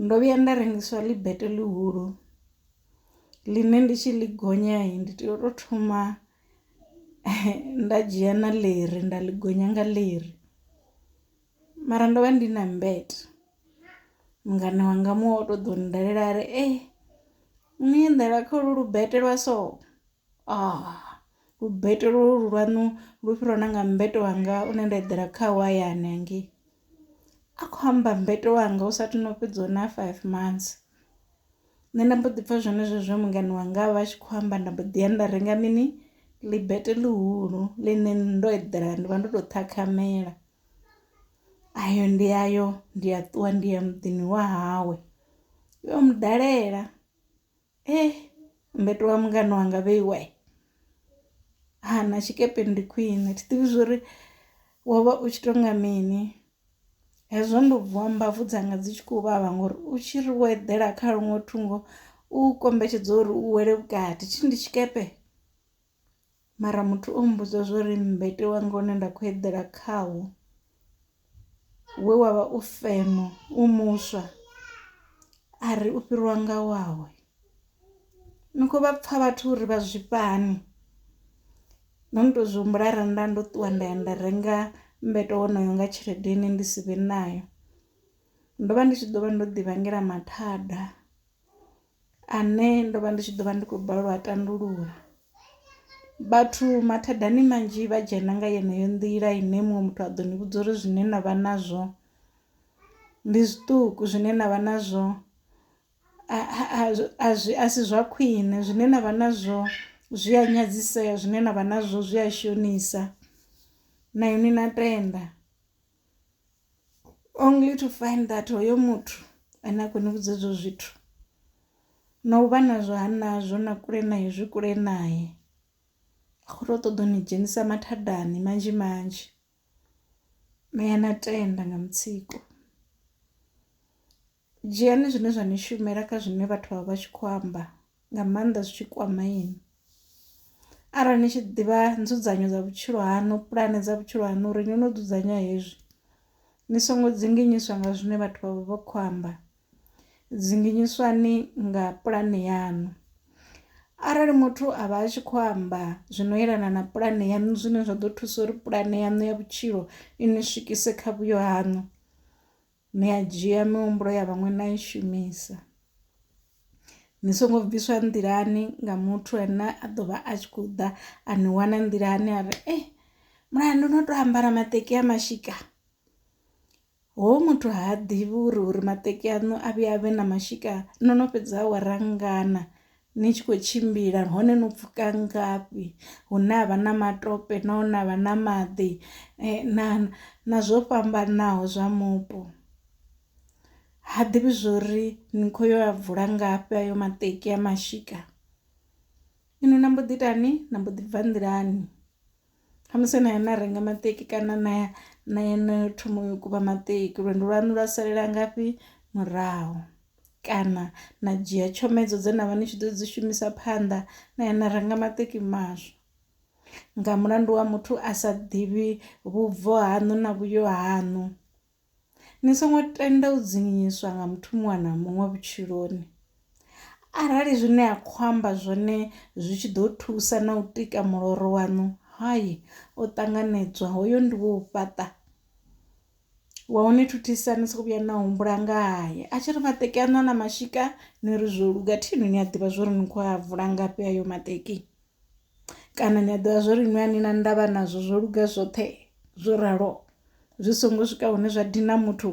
ndo vhuya nda rengiswa ḽibete ḽihulu ḽine ndi tshi ḽi gonya ndi tea u tou thoma nda dzhia na ḽiri nda ḽi gonya nga ḽiri mara ndo vha ndi na mmbete. Mungana wanga muṅwe o to ḓo ndalela ari ni eḓela kha ulu lubete lwa so lubete lwolu lwaṋu lu fhiriwa na nga mmbete wanga une nda eḓela khawo hayani hangei. A khou amba mmbete wanga u sathu no fhedzaho na 5 months. Nṋe nda mbo ḓi pfha zwone zwezwo mungana wanga vha tshi khou amba nda mbo ḓi ya nda renga mini ḽibete ḽihulu ḽine ndo eḓela ndi vha ndo to ṱhakhamela. Ayo ndi ayo ndi a ṱuwa ndi ya muḓini wa hawe yo mu dalela mmbete wa mungana wanga vheiwe na tshikepe ndi khwine thi ḓivhi zwori wo vha u tshi tonga mini. Hezwo ndo vuwa mbabvu dzanga dzi tshi khou vhavha ngori u tshi ri wo eḓela kha luṅwe thungo u kombetshedza uri u wele vhukati tshi ndi tshikepe. Mara muthu o mmbudza zwori mmbete wanga une nda khou eḓela khawo we wavha u femo u muswa ari u fhiriwa nga wawe. Ni khou vha pfha vhathu uri vha zwifhani no no to zwi humbula arali nda ndo ṱuwa nda ya nda renga mmbete wonoyo nga tshelede ine ndi si vhe nayo ndo vha ndi tshi ḓo vha ndo ḓi vhangela mathada ane ndo vha ndi tshi ḓo vha ndi khou balelwa a tandulula. Vhathu mathadani manzhi vha dzhena nga yeneyo nḓila ine muṅwe muthu a ḓo ni vhudza uri zwine navha nazwo ndi zwiṱuku zwine navha nazwo a si zwa khwiṋe zwine navha nazwo zwi a nyadzisea zwine navha nazwo zwi a shonisa na ini na tenda only to find that hoyo muthu ane a khou ni vhudza ezwo zwithu na u vha nazwo ha nazwo na kule naye zwi kule naye a khou tou ṱoḓa u ni dzhenisa mathadani manzhi manzhi na ya na tenda nga mutsiko. Dzhiani zwine zwa ni shumela kha zwine vhathu vha tshi khou amba nga maanḓa zwi tshi kwama ini. Arali ni tshi ḓivha nzudzanyo dza vhutshilo haṋu puḽane dza vhutshilo haṋu uri ni no dzudzanya hezwi ni songo dzinginyiswa nga zwine vhathu vha vha khou amba dzinginyiswani nga puḽane yaṋu. Arali muthu a vha a tshi khou amba zwino yelana na puḽane yaṋu zwine zwa ḓo thusa uri puḽane yaṋu ya vhutshilo ini swikise kha vhuyo haṋu ni a dzhia mihumbulo ya vhaṅwe na i shumisa. Ni songo bviswa nḓilani nga muthu ane a ḓo vha a tshi khou ḓa a ni wana nḓilani a ri mulandu no to ambara maṱeki a mashika. Hoyu muthu ha ḓivhi uri maṱeki aṋu a vhuya a vhe na mashika no no fhedza awara ngana ni tshi khou tshimbila hone no pfhuka ngafhi hune havha na matope na hone havha na maḓi na zwo fhambanaho zwa mupo. Ha ḓivhi zwori ni khou yo a vula ngafhi ayo maṱeki a mashika. Ini na mbo ḓi itani na mbo ḓi bva nḓilani khamusi na ya na renga maṱeki kana na ya na thoma u kuvha maṱeki lwendo lwaṋu lwa salela ngafhi murahu kana na dzhia tshomedzo dze na vha ni tshi ḓo dzi shumisa phanḓa na ya na renga maṱeki maswa nga mulandu wa muthu a sa ḓivhi vhubvo haṋu na vhuyo haṋu. Ni songo tenda u dzinginyiswa nga muthu muṅwe na muṅwe vhutshiloni. Arali zwine a khou amba zwone zwi tshi ḓo thusa na u tika muloro waṋu o ṱanganedzwa hoyo ndi wo fhaṱa wa u ni thuthisa ni songo vhuya na humbula ngaye a tshi ri maṱeki aṋu na mashika ni ri zwo luga thini ni a ḓivha zwori ni khou a vula ngafhi ayo maṱeki kana ni a ḓivha zwori ni a ni na ndavha nazwo zwo luga zwoṱhe zwo ralo zwi songo swika hune zwa dina muthu.